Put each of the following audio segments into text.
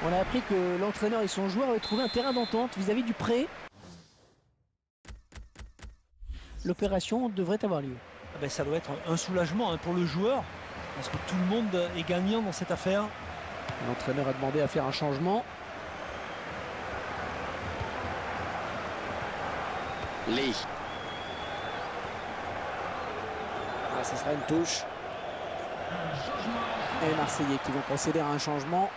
On a appris que l'entraîneur et son joueur avaient trouvé un terrain d'entente vis-à-vis du pré. L'opération devrait avoir lieu. Ah ben, ça doit être un soulagement pour le joueur, parce que tout le monde est gagnant dans cette affaire. L'entraîneur a demandé à faire un changement. Lee. Ah, ça sera une touche. Et les Marseillais qui vont procéder à un changement.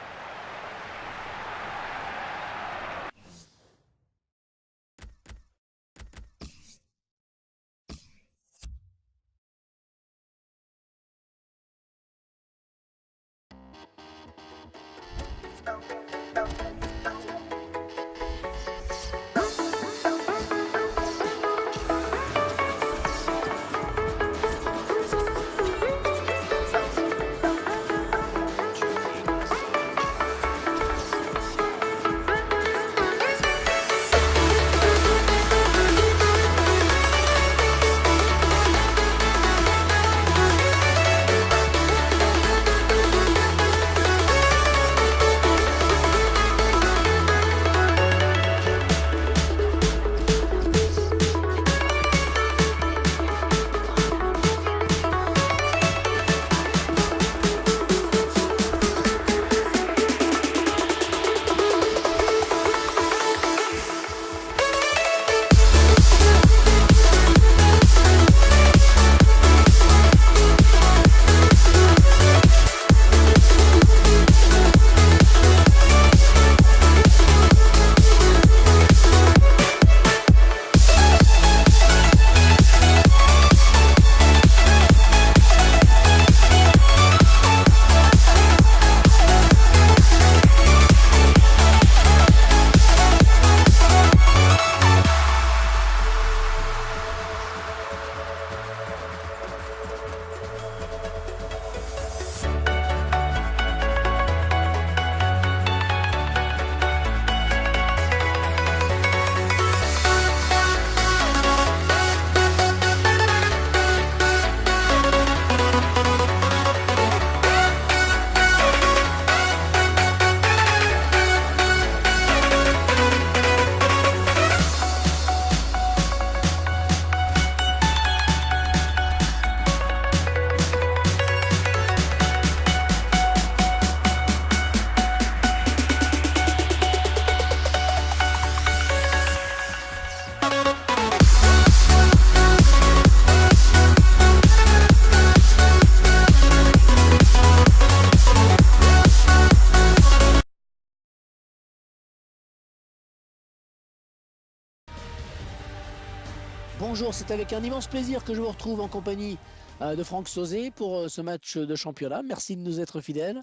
Bonjour, c'est avec un immense plaisir que je vous retrouve en compagnie de Franck Sauzet pour ce match de championnat. Merci de nous être fidèles.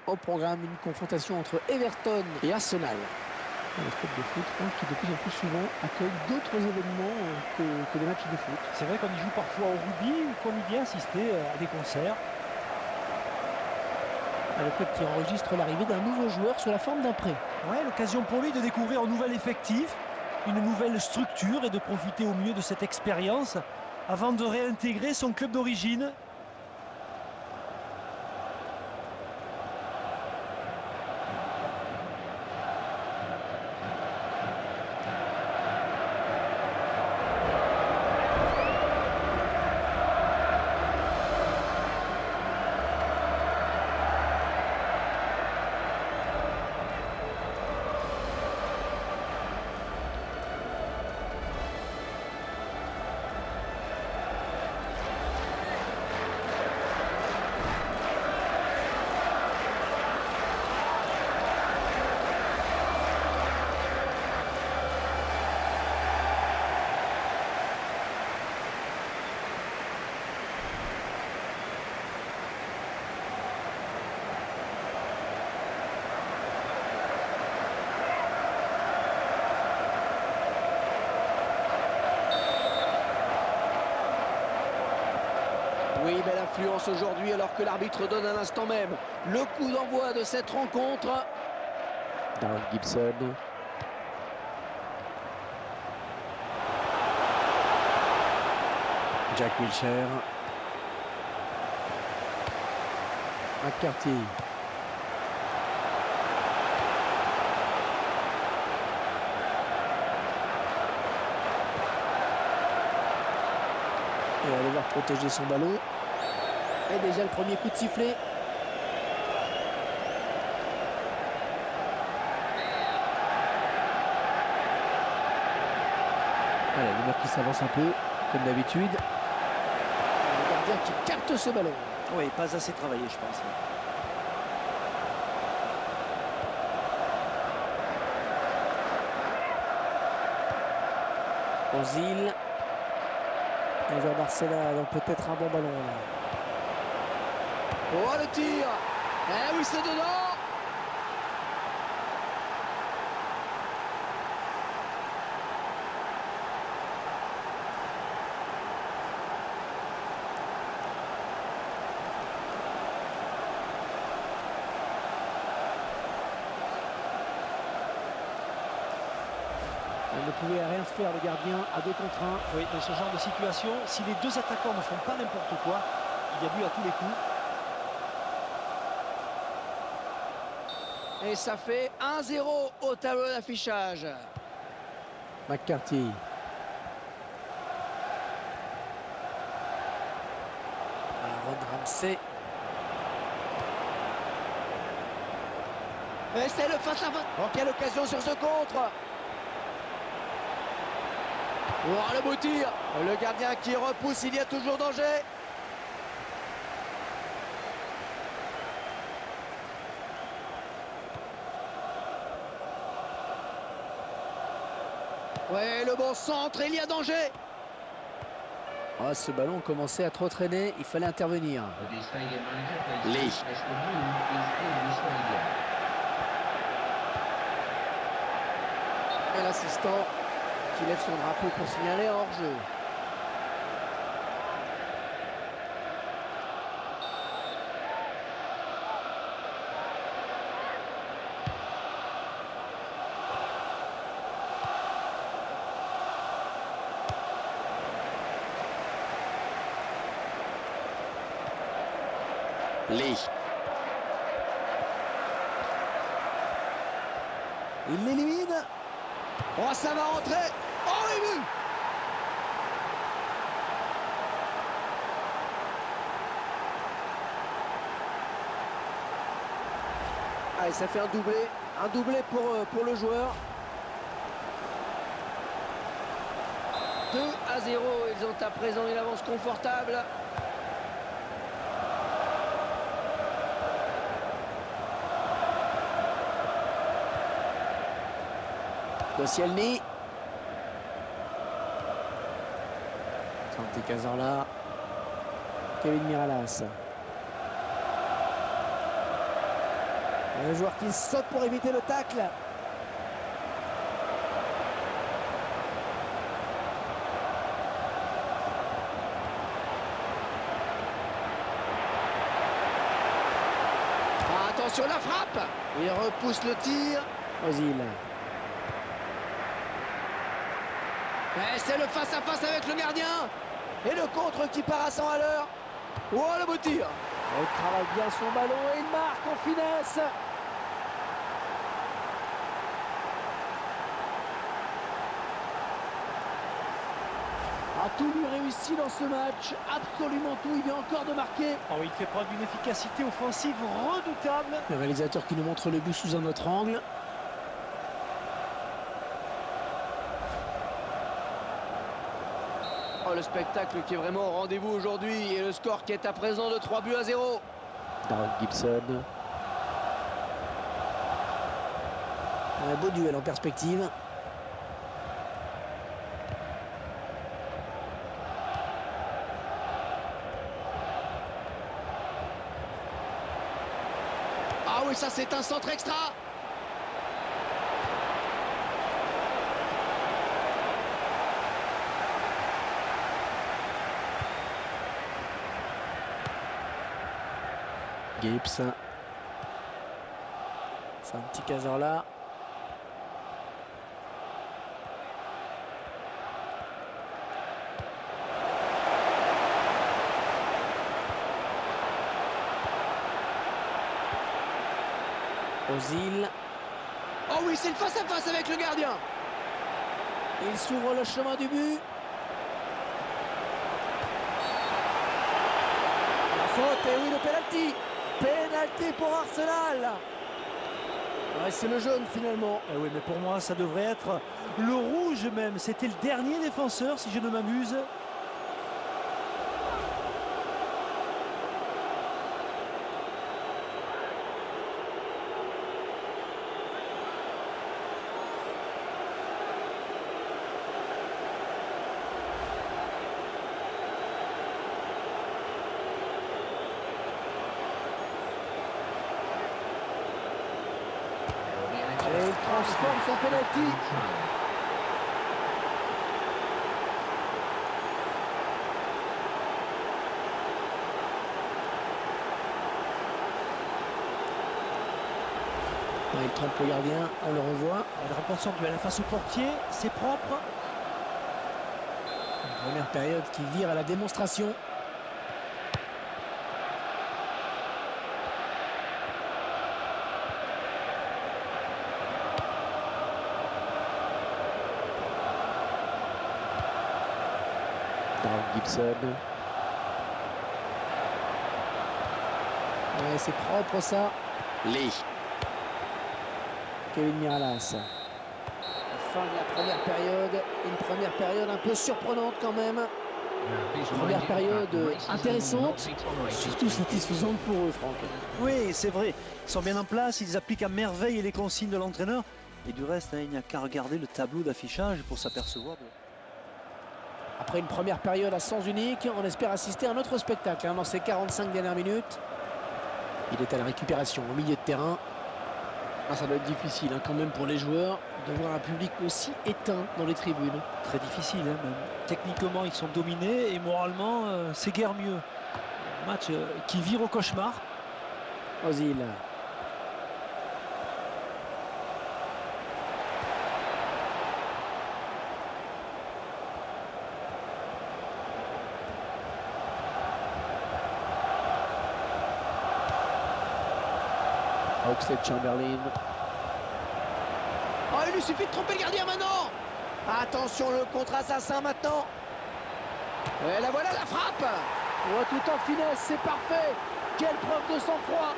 Au programme, une confrontation entre Everton et Arsenal. Le club de foot, Franck, qui de plus en plus souvent accueille d'autres événements que des matchs de foot. C'est vrai qu'on y joue parfois au rugby ou qu'on y vient assister à des concerts. Le club qui enregistre l'arrivée d'un nouveau joueur sous la forme d'un prêt. Ouais, l'occasion pour lui de découvrir un nouvel effectif, une nouvelle structure et de profiter au mieux de cette expérience avant de réintégrer son club d'origine. Oui, belle influence aujourd'hui alors que l'arbitre donne à l'instant même le coup d'envoi de cette rencontre. Darren Gibson. Jack Wilshere. McCarthy. protéger son ballon. Et déjà le premier coup de sifflet. Voilà, le mec qui s'avance un peu, comme d'habitude. Le gardien qui capte ce ballon. Oui, pas assez travaillé, je pense. Ozil. Un joueur d'Arsenal, donc peut-être un bon ballon. Là. Oh, le tir. Eh oui, c'est dedans. On ne pouvait rien faire, le gardien à 2 contre 1. Oui, dans ce genre de situation, si les deux attaquants ne font pas n'importe quoi, il y a but à tous les coups. Et ça fait 1-0 au tableau d'affichage. McCarthy. Aaron Ramsey. Et c'est le face-à-face. Oh, quelle occasion sur ce contre. Oh, le beau tir. Le gardien qui repousse, il y a toujours danger. Ouais, le bon centre, il y a danger. Ah, ce ballon commençait à trop traîner, il fallait intervenir. Lee. Et l'assistant qui lève son drapeau pour signaler hors-jeu. Lee. Il l'élimine. Oh, ça va rentrer. Oh, oui, but. Allez, ça fait un doublé pour le joueur. 2-0, ils ont à présent une avance confortable. Koscielny. Santi Cazorla. Kevin Miralas. Un joueur qui saute pour éviter le tacle. Ah, attention, la frappe. Il repousse le tir. Ozil. Et c'est le face-à-face avec le gardien. Et le contre qui part à 100 à l'heure. Oh, le beau tir. Il travaille bien son ballon et il marque en finesse. A tout lui réussi dans ce match, absolument tout, il vient encore de marquer. Oh, il fait preuve d'une efficacité offensive redoutable. Le réalisateur qui nous montre le but sous un autre angle. Oh, le spectacle qui est vraiment au rendez-vous aujourd'hui et le score qui est à présent de 3-0. Darren Gibson. Un beau duel en perspective. Ah oui, ça c'est un centre extra. Gibbs. Santi Cazorla. Ozil. Oh oui, c'est le face-à-face avec le gardien. Il s'ouvre le chemin du but. faute, et oui, le penalty. Penalty pour Arsenal. Ouais, c'est le jaune finalement. Eh oui, mais pour moi, ça devrait être le rouge même. C'était le dernier défenseur, si je ne m'abuse. Et il transforme son penalty. Ouais, il trompe le gardien, on le revoit. Il remporte son duel face au portier, c'est propre. Première période qui vire à la démonstration. Gibson. Ouais, c'est propre ça. Lee. Kevin Miralas. Fin de la première période. Une première période un peu surprenante quand même. Première période intéressante, surtout satisfaisante pour eux, Franck. Oui, c'est vrai. Ils sont bien en place, ils appliquent à merveille les consignes de l'entraîneur. Et du reste, il n'y a qu'à regarder le tableau d'affichage pour s'apercevoir. Après une première période à sens unique, on espère assister à un autre spectacle dans ces 45 dernières minutes. Il est à la récupération au milieu de terrain. Ça doit être difficile quand même pour les joueurs de voir un public aussi éteint dans les tribunes. Très difficile, même. Techniquement, ils sont dominés et moralement, c'est guère mieux. Un match qui vire au cauchemar. Ozil. Oxlade-Chamberlain. Oh, il lui suffit de tromper le gardien maintenant. Attention, le contre-assassin maintenant. Et la voilà, la frappe. Oh, tout en finesse, c'est parfait. Quelle preuve de sang-froid.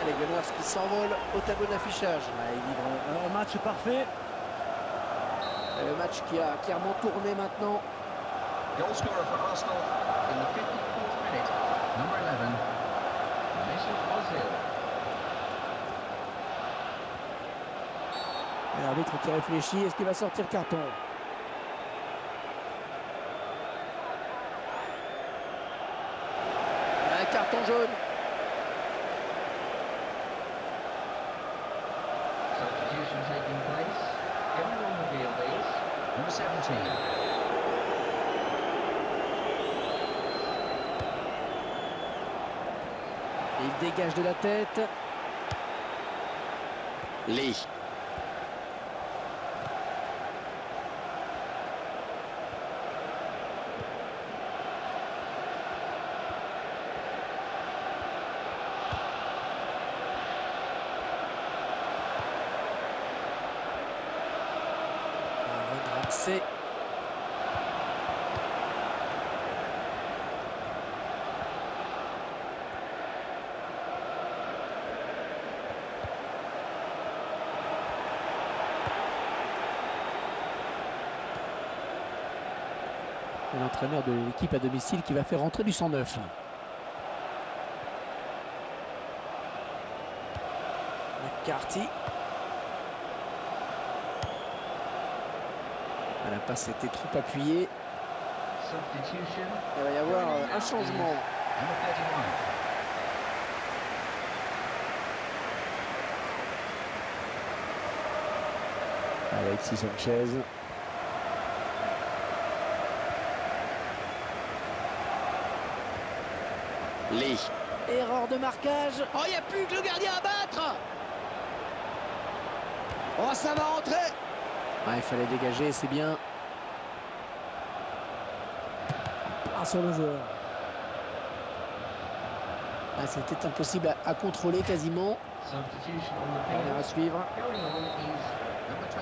Les Gunners qui s'envolent au tableau d'affichage. Ouais, il livre un match parfait. Et le match qui a clairement tourné maintenant. Goal scorer for Arsenal in the 54th minute, number 11, Mesut Ozil. Et l'arbitre qui réfléchit, est-ce qu'il va sortir carton? Un carton jaune. Substitution taking place. Everyone will be obvious. Number 17. Il dégage de la tête. Lee. C'est l'entraîneur de l'équipe à domicile qui va faire rentrer du 109. McCarthy. La passe était trop appuyée. Substitution. Il va y avoir un changement. Number 31. Alexis Sanchez. Lee. Erreur de marquage. Oh, il n'y a plus que le gardien à battre. Oh, ça va rentrer. Ah, il fallait dégager, c'est bien. Plein sur le joueur. Ah, c'était impossible à contrôler quasiment. Substitution on the Corner à field. suivre. Going on is number 23.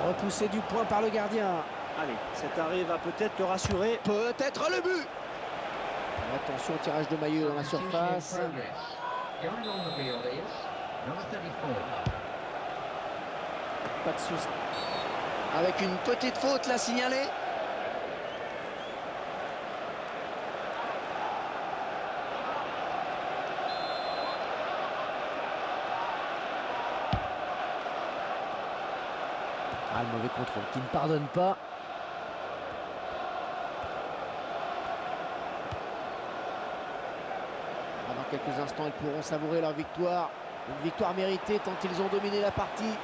Repoussé du point par le gardien. Allez, cet arrêt va peut-être le rassurer. Peut-être le but. Attention au tirage de maillot dans la Substitution in surface. progress. Going on the field is number 34. Pas de souci. Avec une petite faute là signalée. Ah, le mauvais contrôle qui ne pardonne pas. Ah, dans quelques instants, ils pourront savourer leur victoire. Une victoire méritée tant ils ont dominé la partie.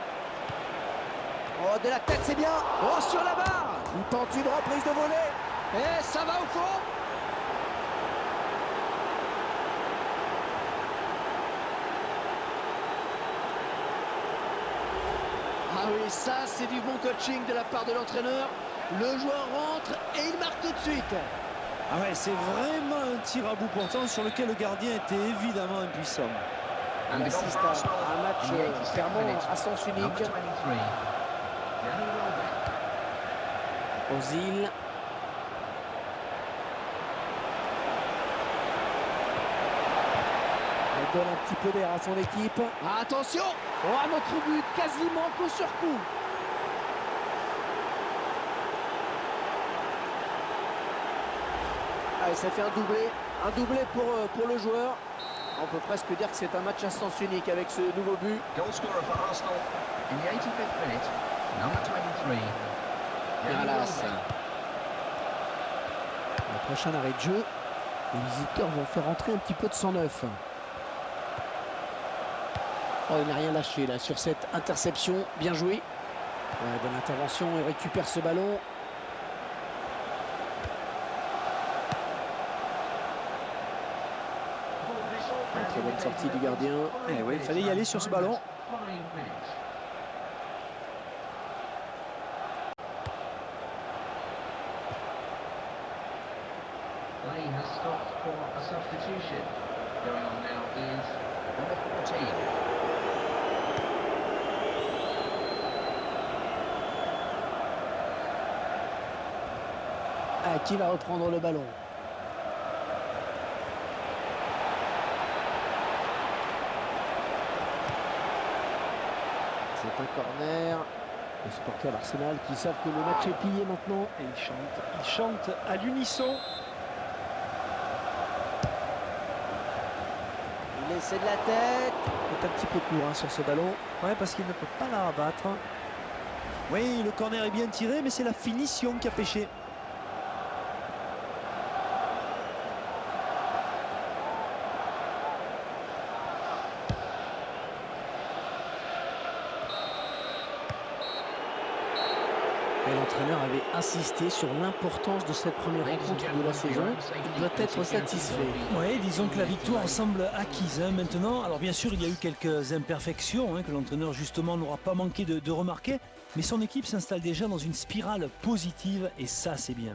Oh, de la tête, c'est bien. Oh, sur la barre. Il tente une reprise de volée. Et ça va au fond. Ah oui, ça c'est du bon coaching de la part de l'entraîneur. Le joueur rentre et il marque tout de suite. Ah ouais, c'est vraiment un tir à bout portant sur lequel le gardien était évidemment impuissant. On And the goal assiste for à Arsenal un match in the 82nd clairement minute. à sens Number unique. 23. Danny Welbeck. Ozil. Elle donne un petit peu d'air à son équipe. Attention. Oh, à notre but, quasiment coup sur coup. Allez, ça fait un doublé pour le joueur. On peut presque dire que c'est un match à sens unique avec ce nouveau but. Goal scorer for Arsenal in the 85th minute. Number 23. Danny Mirallas. Welbeck. Le prochain arrêt de jeu, les visiteurs vont faire entrer un petit peu de sang neuf. Oh, il n'a rien lâché là sur cette interception. Bien joué. Ouais, bonne intervention, il récupère ce ballon. Très bonne sortie du gardien. Eh oui, il fallait y aller sur ce ballon. 5 minutes. Play has stopped for a substitution. Going on now is number 14. Ah, qui va reprendre le ballon? C'est un corner. Les supporters d'Arsenal qui savent que le match est plié maintenant. Et il chante à l'unisson. Il essaie de la tête. Il est un petit peu court hein, sur ce ballon. Ouais, parce qu'il ne peut pas la rabattre. Oui, le corner est bien tiré, mais c'est la finition qui a pêché. Et l'entraîneur avait insisté sur l'importance de cette première rencontre de la saison. Il doit être satisfait. Oui, disons que la victoire semble acquise hein, maintenant. Alors bien sûr, il y a eu quelques imperfections hein, que l'entraîneur justement n'aura pas manqué de remarquer. Mais son équipe s'installe déjà dans une spirale positive et ça, c'est bien.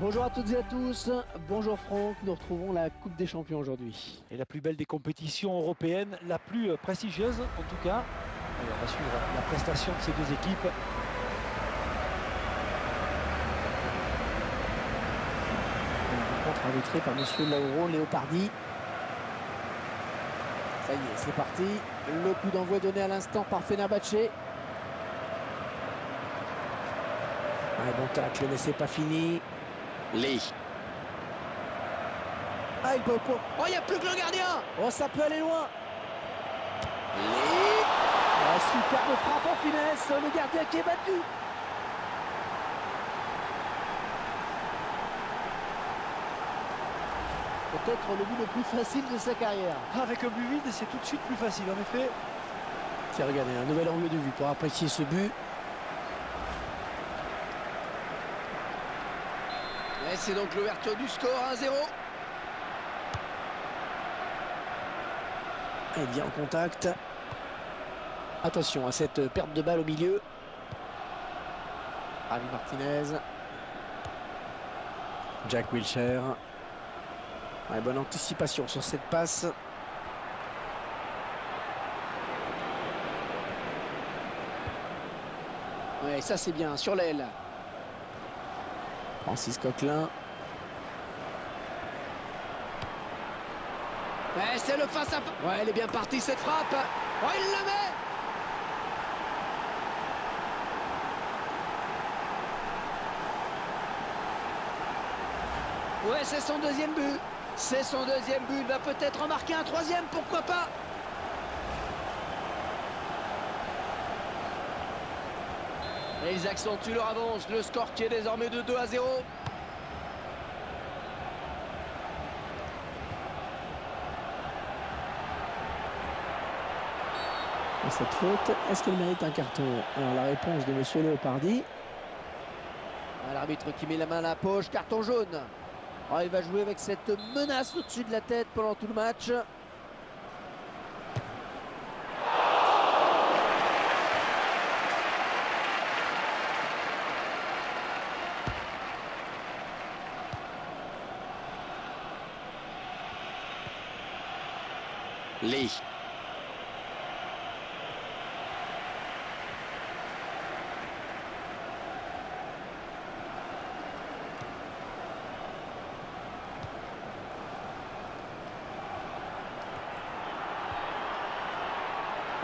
Bonjour à toutes et à tous, bonjour Franck, nous retrouvons la Coupe des Champions aujourd'hui. Et la plus belle des compétitions européennes, la plus prestigieuse en tout cas. Allez, on va suivre la prestation de ces deux équipes. Une rencontre arbitrée par monsieur Lauro Léopardi. Ça y est, c'est parti. Le coup d'envoi donné à l'instant par Fenerbahçe. Un bon tacle, mais c'est pas fini. Lee. Ah, il peut... Oh, il n'y a plus que le gardien. Oh, ça peut aller loin. Lee. Superbe frappe en finesse, le gardien qui est battu. Peut-être le but le plus facile de sa carrière. Avec un but vide, c'est tout de suite plus facile, en effet. Tiens, regardez, un nouvel angle de vue pour apprécier ce but. Et c'est donc l'ouverture du score, 1-0. Et bien en contact. Attention à cette perte de balle au milieu. Javi Martinez. Jack Wilshere. Ouais, bonne anticipation sur cette passe. Ouais, ça c'est bien, sur l'aile. Francis Coquelin. Ouais, c'est le face-à-face. Ouais, elle est bien partie cette frappe. Oh, il le met. Ouais, c'est son deuxième but. C'est son deuxième but. Il va peut-être en marquer un troisième, pourquoi pas. Et ils accentuent leur avance. Le score qui est désormais de 2-0. Et cette faute, est-ce qu'elle mérite un carton? Alors la réponse de monsieur Léopardi. L'arbitre qui met la main à la poche, carton jaune. Oh, il va jouer avec cette menace au-dessus de la tête pendant tout le match. Lee.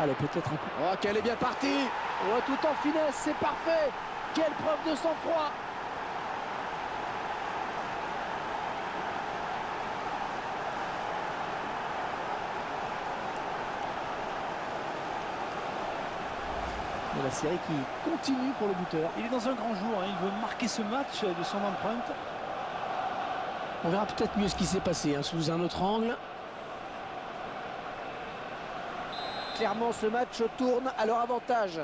Allez, peut-être un coup. Oh, qu'elle est bien partie. Oh, tout en finesse, c'est parfait. Quelle preuve de sang-froid. Et la série qui continue pour le buteur. Il est dans un grand jour, hein. Il veut marquer ce match de son empreinte. On verra peut-être mieux ce qui s'est passé hein, sous un autre angle. Clairement, ce match tourne à leur avantage.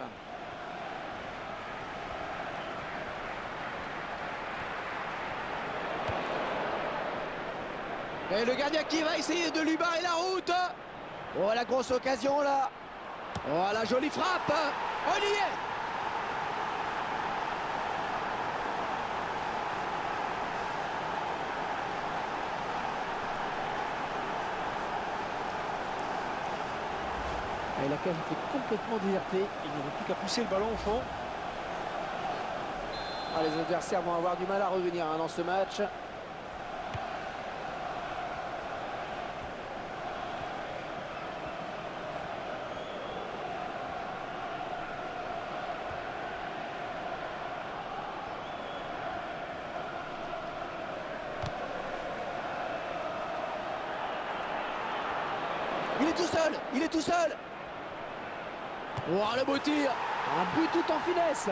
Et le gardien qui va essayer de lui barrer la route. Oh, la grosse occasion là. Oh, la jolie frappe. Oh, il y est. Et la cage était complètement désertée. Il n'y avait plus qu'à pousser le ballon au fond. Ah, les adversaires vont avoir du mal à revenir hein, dans ce match. Il est tout seul, il est tout seul. Oh, le beau tir. Un but tout en finesse.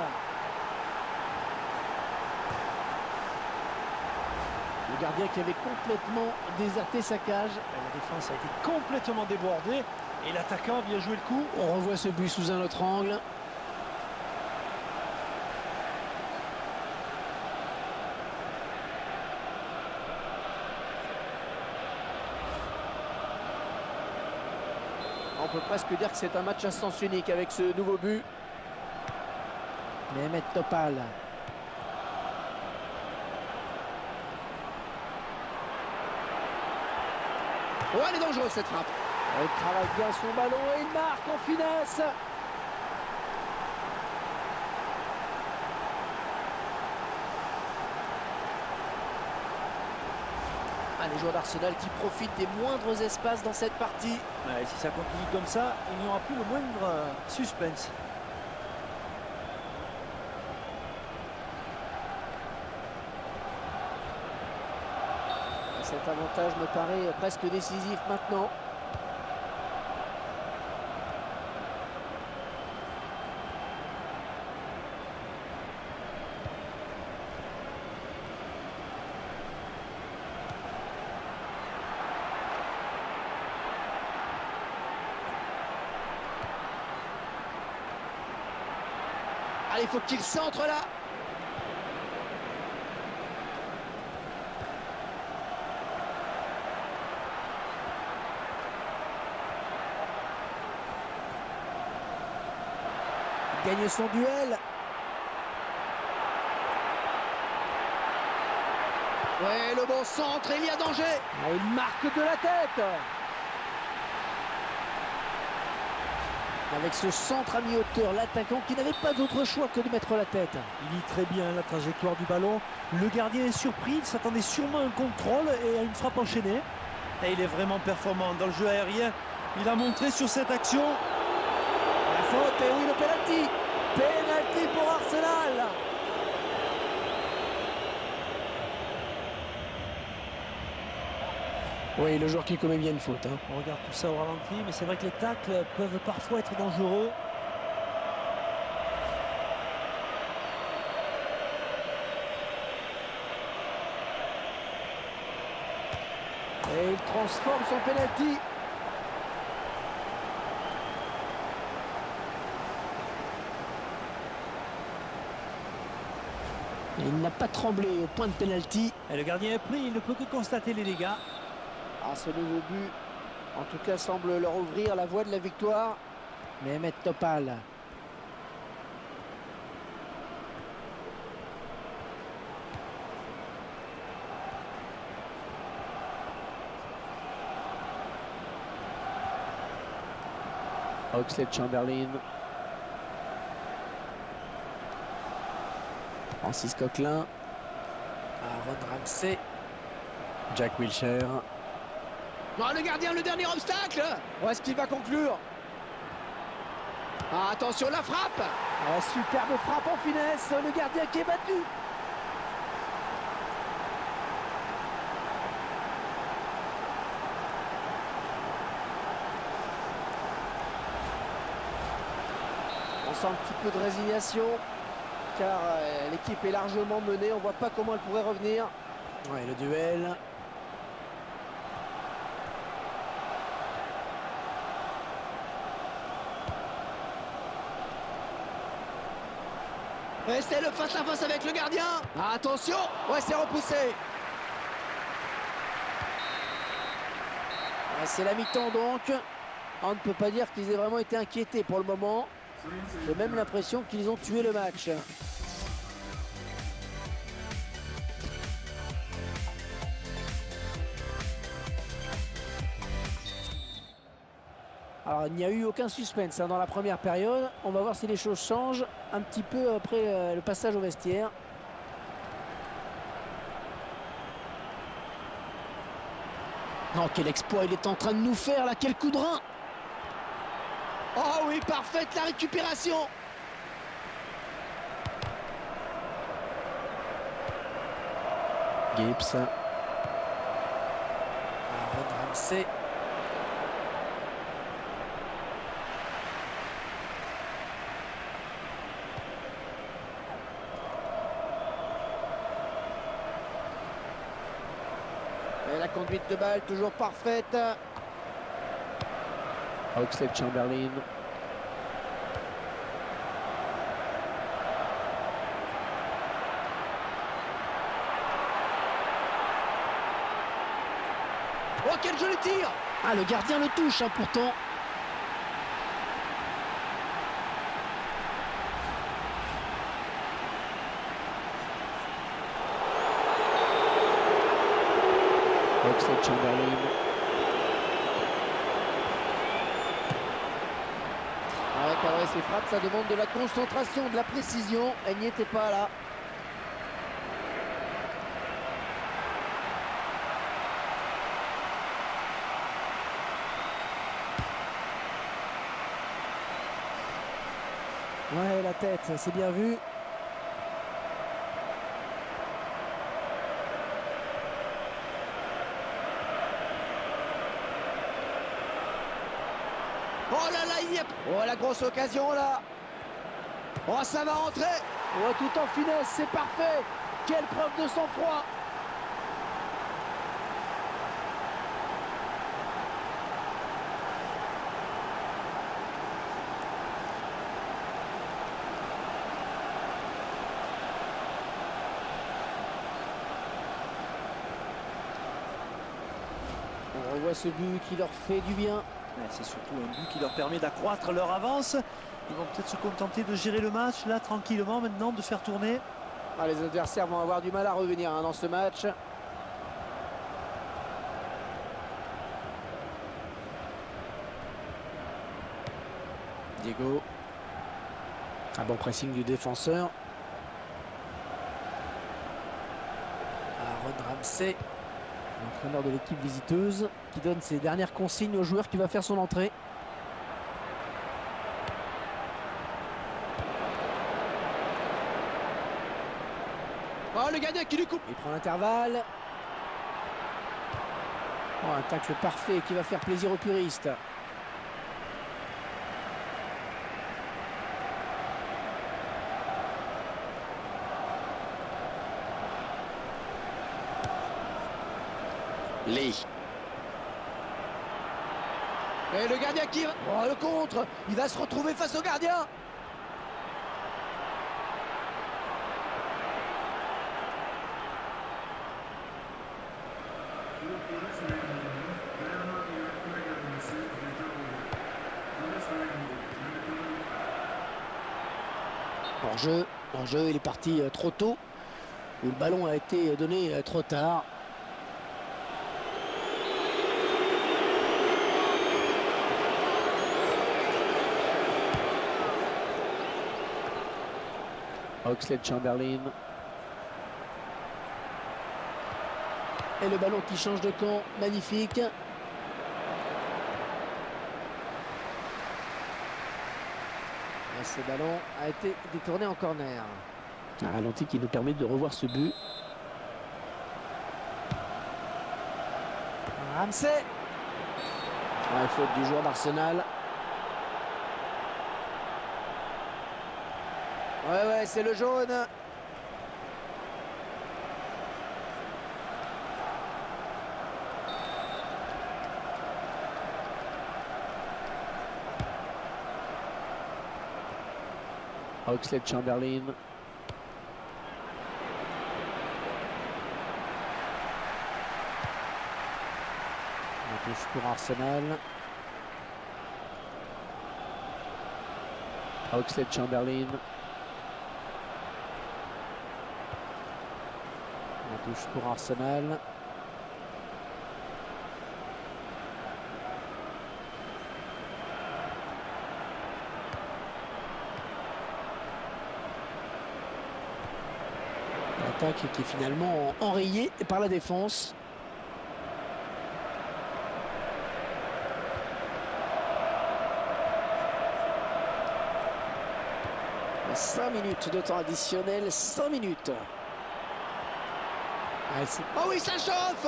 Le gardien qui avait complètement déserté sa cage. La défense a été complètement débordée. Et l'attaquant vient jouer le coup. On revoit ce but sous un autre angle. On peut presque dire que c'est un match à sens unique avec ce nouveau but. Mehmet Topal. Oh, elle est dangereuse cette frappe. Il travaille bien son ballon et il marque en finesse. Ah, les joueurs d'Arsenal qui profitent des moindres espaces dans cette partie. Ouais, si ça continue comme ça, il n'y aura plus le moindre suspense. Cet avantage me paraît presque décisif maintenant. Allez, il faut qu'il centre là. Il gagne son duel. Ouais, le bon centre, il y a danger. Ah, il marque de la tête. Avec ce centre à mi-hauteur, l'attaquant qui n'avait pas d'autre choix que de mettre la tête. Il lit très bien la trajectoire du ballon. Le gardien est surpris, il s'attendait sûrement à un contrôle et à une frappe enchaînée. Et il est vraiment performant dans le jeu aérien. Il a montré sur cette action. La faute, et oui, le penalty. Penalty pour Arsenal. Oui, le joueur qui commet bien une faute. On regarde tout ça au ralenti, mais c'est vrai que les tacles peuvent parfois être dangereux. Et il transforme son penalty. Et il n'a pas tremblé au point de penalty. Et le gardien est pris, il ne peut que constater les dégâts. Ah, ce nouveau but, en tout cas, semble leur ouvrir la voie de la victoire. Mehmet Topal. Oxlade-Chamberlain. Francis Coquelin. Aaron Ramsey. Jack Wilshere. Oh, le gardien, le dernier obstacle. Où est-ce qu'il va conclure? Ah, attention, la frappe. Ah, superbe frappe en finesse. Le gardien qui est battu. On sent un petit peu de résignation car l'équipe est largement menée. On ne voit pas comment elle pourrait revenir. Ouais, le duel. Et c'est le face-à-face avec le gardien. Ah, attention. Ouais, c'est repoussé. Ouais, c'est la mi-temps donc. On ne peut pas dire qu'ils aient vraiment été inquiétés pour le moment. J'ai même l'impression qu'ils ont tué le match. Alors, il n'y a eu aucun suspense dans la première période. On va voir si les choses changent un petit peu après le passage au vestiaire. Oh, quel exploit il est en train de nous faire là, quel coup de rein! Oh oui, parfaite la récupération. Gibbs. Aaron Ramsey. Et la conduite de balle toujours parfaite. Oxlade-Chamberlain. Oh, quel joli tir. Ah, le gardien le touche pourtant. Oxlade-Chamberlain. Cadrer ses frappes, ça demande de la concentration, de la précision. Elle n'y était pas là. Ouais, la tête, c'est bien vu. Oh là là, il y a... Oh, la grosse occasion là. Oh, ça va rentrer. Oh, tout en finesse, c'est parfait. Quelle preuve de sang-froid. On revoit ce but qui leur fait du bien. Ouais, c'est surtout un but qui leur permet d'accroître leur avance. Ils vont peut-être se contenter de gérer le match là tranquillement maintenant, de faire tourner. Ah, les adversaires vont avoir du mal à revenir dans ce match. Diego. Un bon pressing du défenseur. Aaron Ramsey, l'entraîneur de l'équipe visiteuse, qui donne ses dernières consignes au joueur qui va faire son entrée. Oh, le gardien qui lui coupe. Il prend l'intervalle. Oh, un tacle parfait qui va faire plaisir aux puristes. Lee. Et le gardien qui... Oh, le contre. Il va se retrouver face au gardien. Hors-jeu, il est parti trop tôt, où le ballon a été donné trop tard. Oxlade-Chamberlain. Et le ballon qui change de camp, magnifique. Et ce ballon a été détourné en corner. Un ralenti qui nous permet de revoir ce but. Ramsey. Faute du joueur d'Arsenal. Ouais, c'est le jaune. Oxlade-Chamberlain. La touche pour Arsenal. Oxlade-Chamberlain. La touche pour Arsenal. L'attaque qui est finalement enrayée par la défense. « 5 minutes de temps additionnel, 5 minutes. » Oh oui, ça chauffe.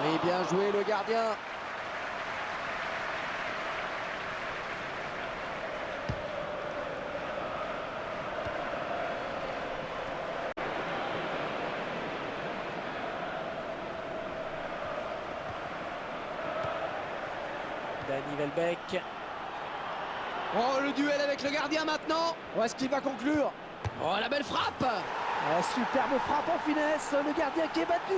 Oui, bien joué le gardien. Danny Welbeck. Oh, le duel avec le gardien maintenant. Oh, est-ce qu'il va conclure? Oh, la belle frappe. Superbe frappe en finesse, le gardien qui est battu.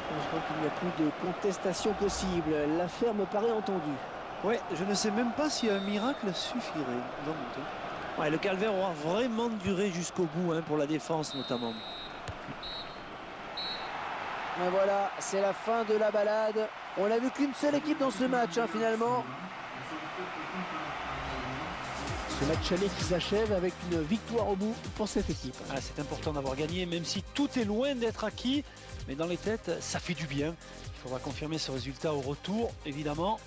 Je crois qu'il n'y a plus de contestation possible. L'affaire me paraît entendue. Ouais, je ne sais même pas si un miracle suffirait. Ouais, le calvaire aura vraiment duré jusqu'au bout, pour la défense notamment. Et voilà, c'est la fin de la balade. On n'a vu qu'une seule équipe dans ce match, finalement. Ce match aller qui s'achève avec une victoire au bout pour cette équipe. Ah, c'est important d'avoir gagné, même si tout est loin d'être acquis. Mais dans les têtes, ça fait du bien. Il faudra confirmer ce résultat au retour, évidemment.